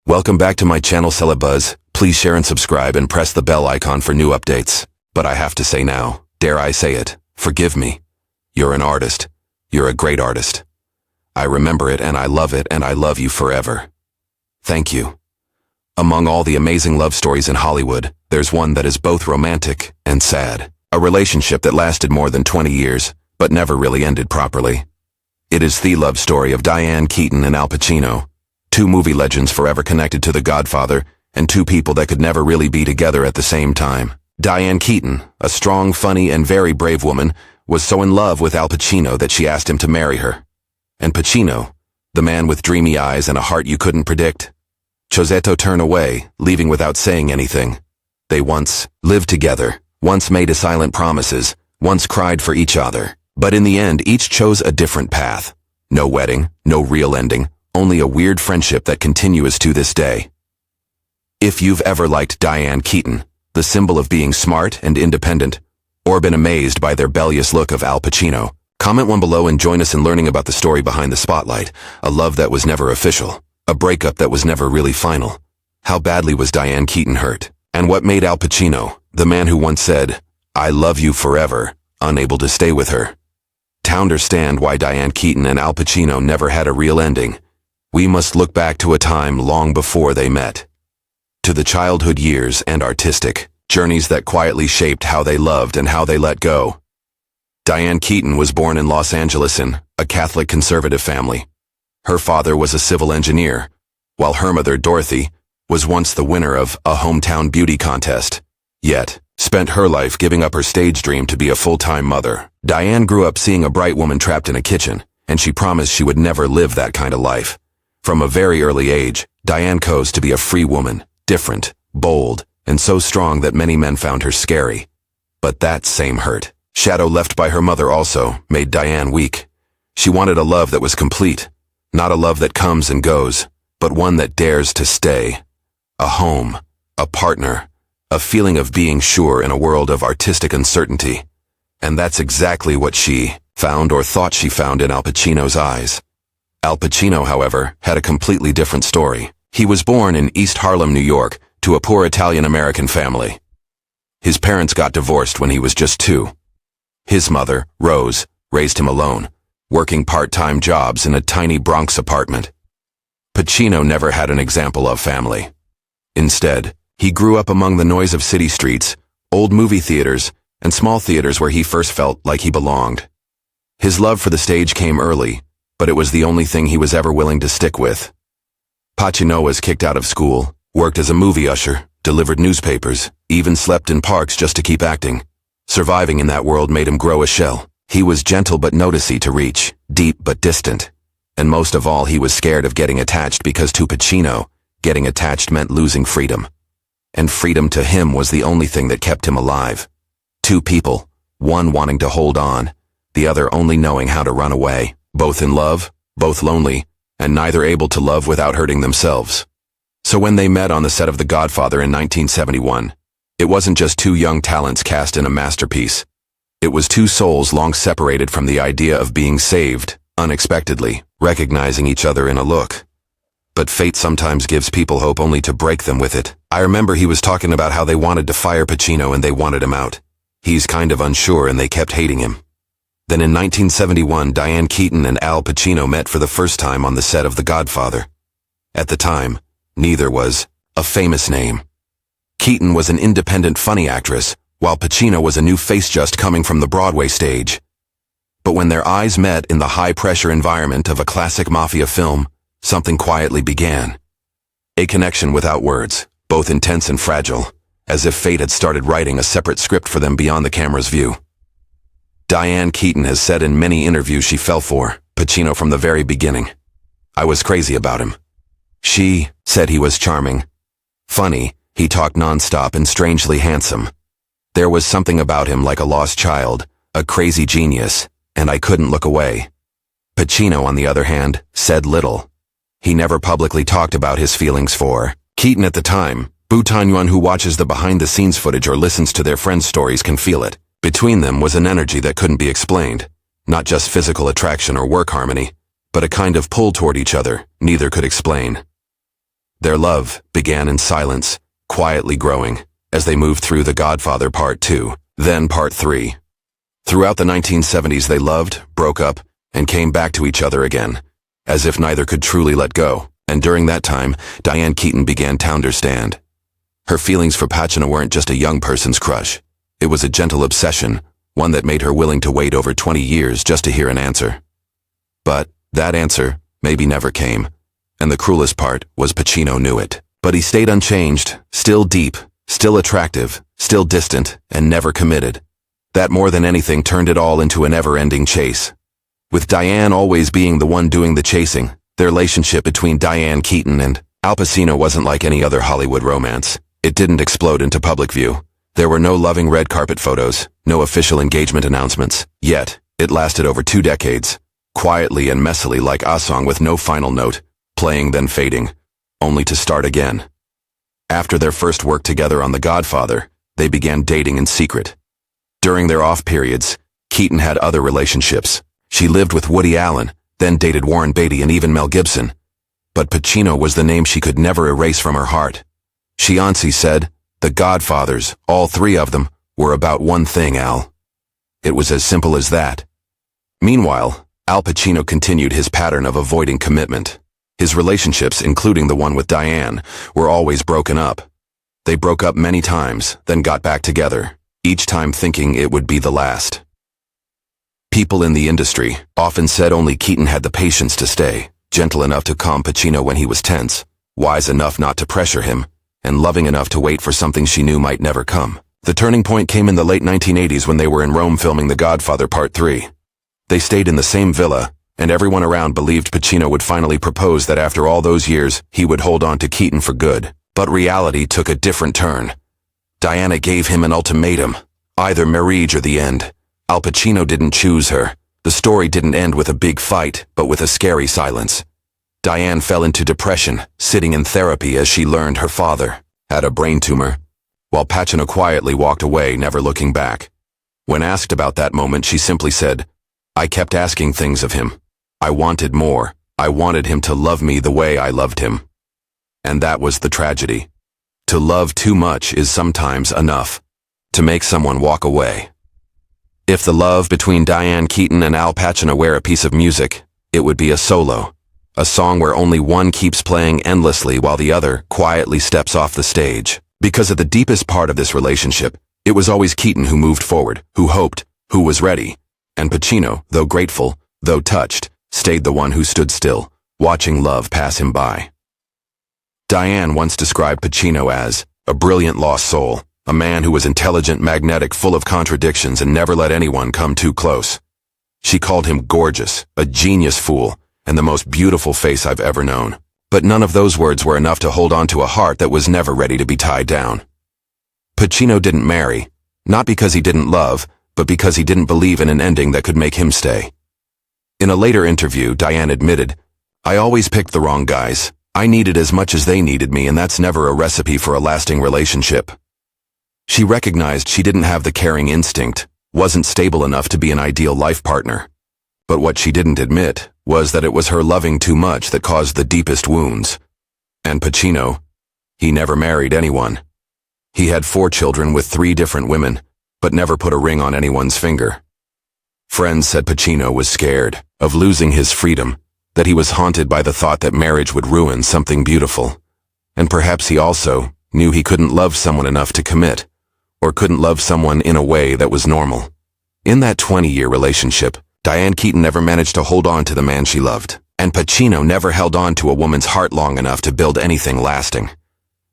Welcome back to my channel Celebuzz. Please share and subscribe and press the bell icon for new updates. But I have to say now, dare I say it, forgive me. You're an artist. You're a great artist. I remember it and I love you forever. Thank you. Among all the amazing love stories in Hollywood, there's one that is both romantic and sad. A relationship that lasted more than 20 years, but never really ended properly. It is the love story of Diane Keaton and Al Pacino, two movie legends forever connected to The Godfather, and two people that could never really be together at the same time. Diane Keaton, a strong, funny, and very brave woman, was so in love with Al Pacino that she asked him to marry her. And Pacino, the man with dreamy eyes and a heart you couldn't predict, chose to turn away, leaving without saying anything. They once lived together, once made silent promises, once cried for each other. But in the end, each chose a different path. No wedding, no real ending, only a weird friendship that continues to this day. If you've ever liked Diane Keaton, the symbol of being smart and independent, or been amazed by the rebellious look of Al Pacino, comment one below and join us in learning about the story behind the spotlight, a love that was never official, a breakup that was never really final. How badly was Diane Keaton hurt? And what made Al Pacino, the man who once said, "I love you forever," unable to stay with her? To understand why Diane Keaton and Al Pacino never had a real ending, we must look back to a time long before they met. To the childhood years and artistic journeys that quietly shaped how they loved and how they let go. Diane Keaton was born in Los Angeles in a Catholic conservative family. Her father was a civil engineer, while her mother, Dorothy, was once the winner of a hometown beauty contest, yet spent her life giving up her stage dream to be a full-time mother. Diane grew up seeing a bright woman trapped in a kitchen, and she promised she would never live that kind of life. From a very early age, Diane chose to be a free woman, different, bold, and so strong that many men found her scary. But that same hurt, shadow left by her mother also, made Diane weak. She wanted a love that was complete, not a love that comes and goes, but one that dares to stay. A home, a partner, a feeling of being sure in a world of artistic uncertainty. And that's exactly what she found or thought she found in Al Pacino's eyes. Al Pacino, however, had a completely different story. He was born in East Harlem, New York, to a poor Italian-American family. His parents got divorced when he was just 2. His mother, Rose, raised him alone, working part-time jobs in a tiny Bronx apartment. Pacino never had an example of family. Instead, he grew up among the noise of city streets, old movie theaters, and small theaters where he first felt like he belonged. His love for the stage came early, but it was the only thing he was ever willing to stick with. Pacino was kicked out of school, worked as a movie usher, delivered newspapers, even slept in parks just to keep acting. Surviving in that world made him grow a shell. He was gentle but noticey to reach, deep but distant. And most of all, he was scared of getting attached because to Pacino, getting attached meant losing freedom. And freedom to him was the only thing that kept him alive. Two people, one wanting to hold on, the other only knowing how to run away, both in love, both lonely, and neither able to love without hurting themselves. So when they met on the set of The Godfather in 1971, it wasn't just two young talents cast in a masterpiece. It was two souls long separated from the idea of being saved, unexpectedly, recognizing each other in a look. But fate sometimes gives people hope only to break them with it. I remember he was talking about how they wanted to fire Pacino and they wanted him out. He's kind of unsure and they kept hating him. Then in 1971, Diane Keaton and Al Pacino met for the first time on the set of The Godfather. At the time, neither was a famous name. Keaton was an independent funny actress, while Pacino was a new face just coming from the Broadway stage. But when their eyes met in the high-pressure environment of a classic mafia film, something quietly began. A connection without words, both intense and fragile, as if fate had started writing a separate script for them beyond the camera's view. Diane Keaton has said in many interviews she fell for Pacino from the very beginning. "I was crazy about him." She said he was charming, funny, he talked nonstop and strangely handsome. There was something about him like a lost child, a crazy genius, and I couldn't look away. Pacino, on the other hand, said little. He never publicly talked about his feelings for Keaton at the time. Anyone who watches the behind-the-scenes footage or listens to their friends' stories can feel it. Between them was an energy that couldn't be explained. Not just physical attraction or work harmony, but a kind of pull toward each other neither could explain. Their love began in silence, quietly growing, as they moved through The Godfather Part 2, then Part 3. Throughout the 1970s they loved, broke up, and came back to each other again, as if neither could truly let go. And during that time, Diane Keaton began to understand. Her feelings for Pacino weren't just a young person's crush. It was a gentle obsession, one that made her willing to wait over 20 years just to hear an answer. But that answer maybe never came, and the cruelest part was Pacino knew it. But he stayed unchanged, still deep, still attractive, still distant, and never committed. That more than anything turned it all into a never-ending chase. With Diane always being the one doing the chasing, the relationship between Diane Keaton and Al Pacino wasn't like any other Hollywood romance. It didn't explode into public view. There were no loving red carpet photos, no official engagement announcements. Yet, it lasted over 2 decades, quietly and messily like a song with no final note, playing then fading, only to start again. After their first work together on The Godfather, they began dating in secret. During their off periods, Keaton had other relationships. She lived with Woody Allen, then dated Warren Beatty and even Mel Gibson. But Pacino was the name she could never erase from her heart. Cianci said, "The Godfathers, all 3 of them, were about one thing, Al." It was as simple as that. Meanwhile, Al Pacino continued his pattern of avoiding commitment. His relationships, including the one with Diane, were always broken up. They broke up many times, then got back together, each time thinking it would be the last. People in the industry often said only Keaton had the patience to stay, gentle enough to calm Pacino when he was tense, wise enough not to pressure him, and loving enough to wait for something she knew might never come. The turning point came in the late 1980s when they were in Rome filming The Godfather Part 3. They stayed in the same villa, and everyone around believed Pacino would finally propose that after all those years, he would hold on to Keaton for good. But reality took a different turn. Diana gave him an ultimatum, either marriage or the end. Al Pacino didn't choose her. The story didn't end with a big fight, but with a scary silence. Diane fell into depression, sitting in therapy as she learned her father had a brain tumor, while Pacino quietly walked away, never looking back. When asked about that moment, she simply said, "I kept asking things of him. I wanted more. I wanted him to love me the way I loved him." And that was the tragedy. To love too much is sometimes enough to make someone walk away. If the love between Diane Keaton and Al Pacino were a piece of music, it would be a solo, a song where only one keeps playing endlessly while the other quietly steps off the stage. Because at the deepest part of this relationship, it was always Keaton who moved forward, who hoped, who was ready, and Pacino, though grateful, though touched, stayed the one who stood still, watching love pass him by. Diane once described Pacino as a brilliant lost soul, a man who was intelligent, magnetic, full of contradictions, and never let anyone come too close. She called him gorgeous, a genius fool, and the most beautiful face I've ever known. But none of those words were enough to hold on to a heart that was never ready to be tied down. Pacino didn't marry, not because he didn't love, but because he didn't believe in an ending that could make him stay. In a later interview, Diane admitted, "I always picked the wrong guys. I needed as much as they needed me, and that's never a recipe for a lasting relationship." She recognized she didn't have the caring instinct, wasn't stable enough to be an ideal life partner. But what she didn't admit was that it was her loving too much that caused the deepest wounds. And Pacino, he never married anyone. He had 4 children with 3 different women, but never put a ring on anyone's finger. Friends said Pacino was scared of losing his freedom, that he was haunted by the thought that marriage would ruin something beautiful. And perhaps he also knew he couldn't love someone enough to commit, or couldn't love someone in a way that was normal. In that 20-year relationship, Diane Keaton never managed to hold on to the man she loved, and Pacino never held on to a woman's heart long enough to build anything lasting.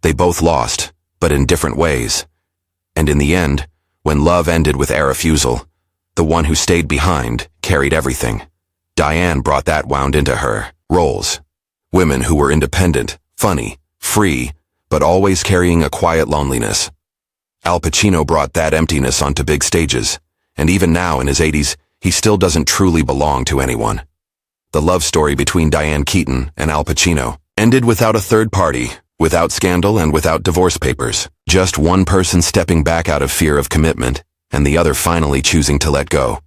They both lost, but in different ways. And in the end, when love ended with a refusal, the one who stayed behind carried everything. Diane brought that wound into her roles. Women who were independent, funny, free, but always carrying a quiet loneliness. Al Pacino brought that emptiness onto big stages, and even now in his 80s, he still doesn't truly belong to anyone. The love story between Diane Keaton and Al Pacino ended without a third party, without scandal, and without divorce papers. Just one person stepping back out of fear of commitment, and the other finally choosing to let go.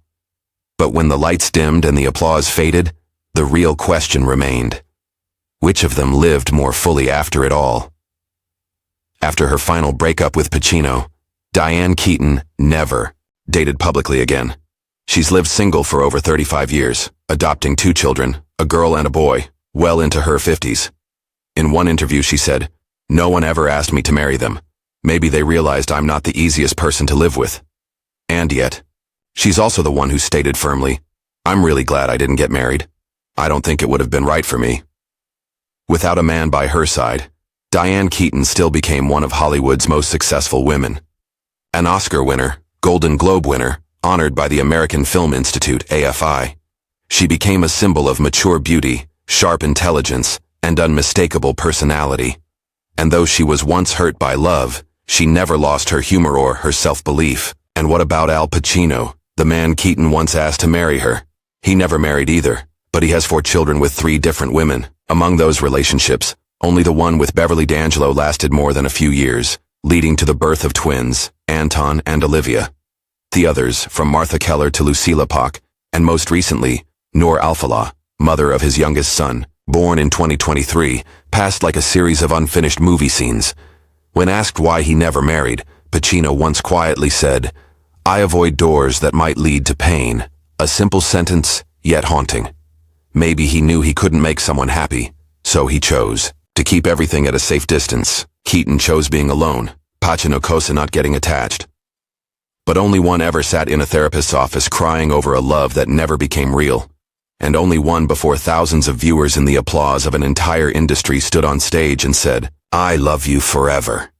But when the lights dimmed and the applause faded, the real question remained. Which of them lived more fully after it all? After her final breakup with Pacino, Diane Keaton never dated publicly again. She's lived single for over 35 years, adopting 2 children, a girl and a boy, well into her 50s. In one interview she said, "No one ever asked me to marry them. Maybe they realized I'm not the easiest person to live with." And yet, she's also the one who stated firmly, "I'm really glad I didn't get married. I don't think it would have been right for me." Without a man by her side, Diane Keaton still became one of Hollywood's most successful women. An Oscar winner, Golden Globe winner, honored by the American Film Institute, AFI. She became a symbol of mature beauty, sharp intelligence, and unmistakable personality. And though she was once hurt by love, she never lost her humor or her self-belief. And what about Al Pacino, the man Keaton once asked to marry her? He never married either, but he has 4 children with 3 different women. Among those relationships, only the one with Beverly D'Angelo lasted more than a few years, leading to the birth of twins, Anton and Olivia. The others, from Martha Keller to Lucilla Pock, and most recently, Noor Alfallah, mother of his youngest son, born in 2023, passed like a series of unfinished movie scenes. When asked why he never married, Pacino once quietly said, "I avoid doors that might lead to pain." A simple sentence, yet haunting. Maybe he knew he couldn't make someone happy, so he chose to keep everything at a safe distance. Keaton chose being alone, Pacino chose not getting attached. But only one ever sat in a therapist's office crying over a love that never became real. And only one before thousands of viewers in the applause of an entire industry stood on stage and said, "I love you forever."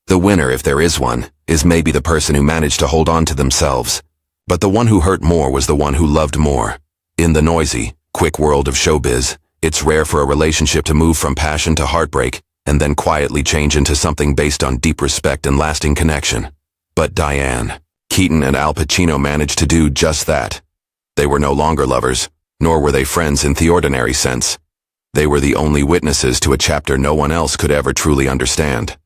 The winner, if there is one, is maybe the person who managed to hold on to themselves. But the one who hurt more was the one who loved more. In the noisy, quick world of showbiz, it's rare for a relationship to move from passion to heartbreak and then quietly change into something based on deep respect and lasting connection. But Diane Keaton and Al Pacino managed to do just that. They were no longer lovers, nor were they friends in the ordinary sense. They were the only witnesses to a chapter no one else could ever truly understand.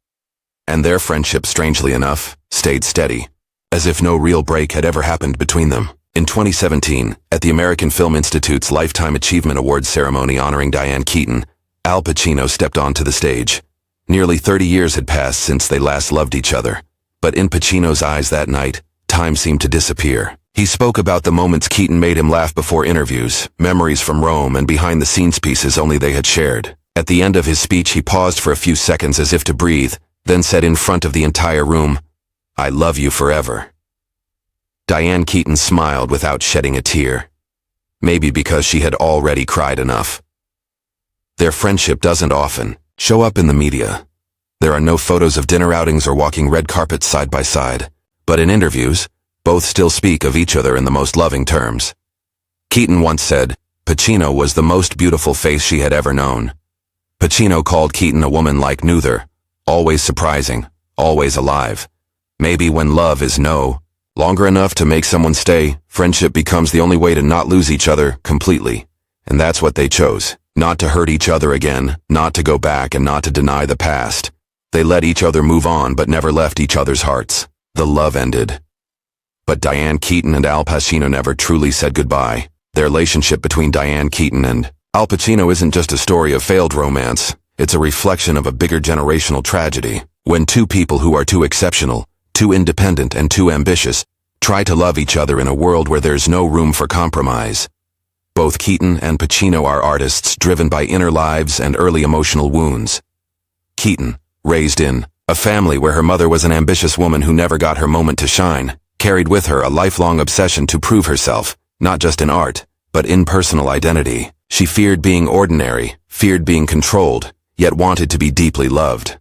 And their friendship, strangely enough, stayed steady, as if no real break had ever happened between them. In 2017, at the American Film Institute's Lifetime Achievement Awards ceremony honoring Diane Keaton, Al Pacino stepped onto the stage. Nearly 30 years had passed since they last loved each other, but in Pacino's eyes that night, time seemed to disappear. He spoke about the moments Keaton made him laugh before interviews, memories from Rome, and behind-the-scenes pieces only they had shared. At the end of his speech, he paused for a few seconds as if to breathe, then said in front of the entire room, "I love you forever." Diane Keaton smiled without shedding a tear. Maybe because she had already cried enough. Their friendship doesn't often show up in the media. There are no photos of dinner outings or walking red carpets side by side, but in interviews, both still speak of each other in the most loving terms. Keaton once said, Pacino was the most beautiful face she had ever known. Pacino called Keaton a woman like neither, always surprising, always alive. Maybe when love is longer enough to make someone stay, friendship becomes the only way to not lose each other completely. And that's what they chose. Not to hurt each other again, not to go back, and not to deny the past. They let each other move on but never left each other's hearts. The love ended. But Diane Keaton and Al Pacino never truly said goodbye. The relationship between Diane Keaton and Al Pacino isn't just a story of failed romance. It's a reflection of a bigger generational tragedy. When 2 people who are too exceptional, too independent, and too ambitious try to love each other in a world where there's no room for compromise. Both Keaton and Pacino are artists driven by inner lives and early emotional wounds. Keaton, raised in a family where her mother was an ambitious woman who never got her moment to shine, carried with her a lifelong obsession to prove herself, not just in art, but in personal identity. She feared being ordinary, feared being controlled, yet wanted to be deeply loved.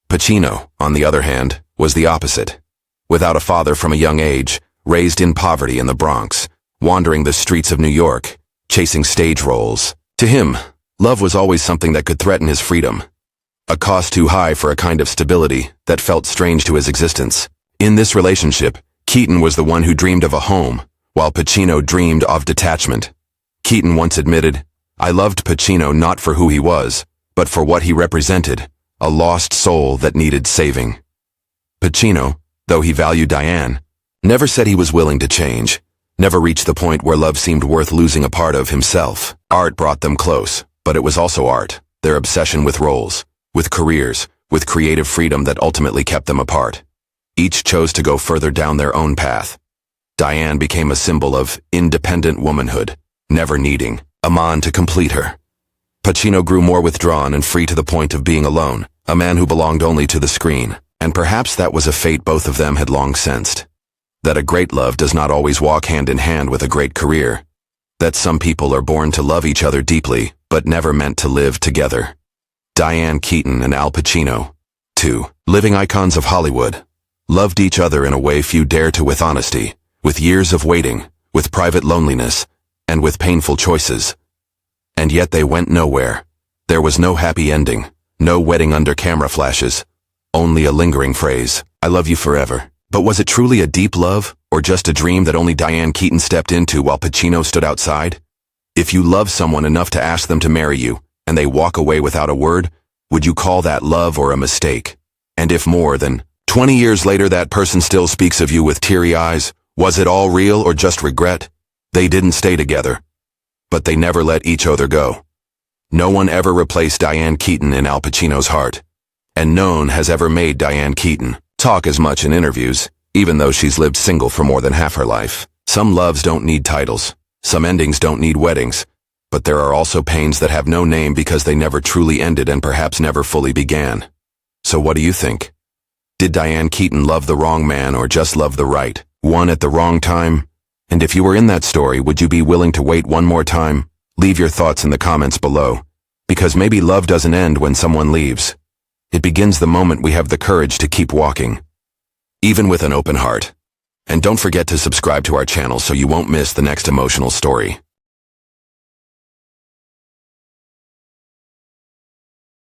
Pacino, on the other hand, was the opposite. Without a father from a young age, raised in poverty in the Bronx, wandering the streets of New York, chasing stage roles. To him, love was always something that could threaten his freedom. A cost too high for a kind of stability that felt strange to his existence. In this relationship, Keaton was the one who dreamed of a home, while Pacino dreamed of detachment. Keaton once admitted, "I loved Pacino not for who he was, but for what he represented, a lost soul that needed saving." Pacino, though he valued Diane, never said he was willing to change, never reached the point where love seemed worth losing a part of himself. Art brought them close, but it was also art. their obsession with roles, with careers, with creative freedom that ultimately kept them apart. Each chose to go further down their own path. Diane became a symbol of independent womanhood, never needing a man to complete her. Pacino grew more withdrawn and free to the point of being alone, a man who belonged only to the screen, and perhaps that was a fate both of them had long sensed. That a great love does not always walk hand in hand with a great career. That some people are born to love each other deeply, but never meant to live together. Diane Keaton and Al Pacino, two living icons of Hollywood, loved each other in a way few dare to with honesty, with years of waiting, with private loneliness, and with painful choices. And yet they went nowhere. There was no happy ending, no wedding under camera flashes, only a lingering phrase, "I love you forever." But was it truly a deep love, or just a dream that only Diane Keaton stepped into while Pacino stood outside? If you love someone enough to ask them to marry you, and they walk away without a word, would you call that love or a mistake? And if more than 20 years later that person still speaks of you with teary eyes, was it all real or just regret? They didn't stay together, but they never let each other go. No one ever replaced Diane Keaton in Al Pacino's heart, and no one has ever made Diane Keaton talk as much in interviews, even though she's lived single for more than half her life. Some loves don't need titles, some endings don't need weddings, but there are also pains that have no name because they never truly ended and perhaps never fully began. So what do you think? Did Diane Keaton love the wrong man or just love the right one at the wrong time? And if you were in that story, would you be willing to wait one more time? Leave your thoughts in the comments below, because maybe love doesn't end when someone leaves. It begins the moment we have the courage to keep walking, even with an open heart. And don't forget to subscribe to our channel so you won't miss the next emotional story.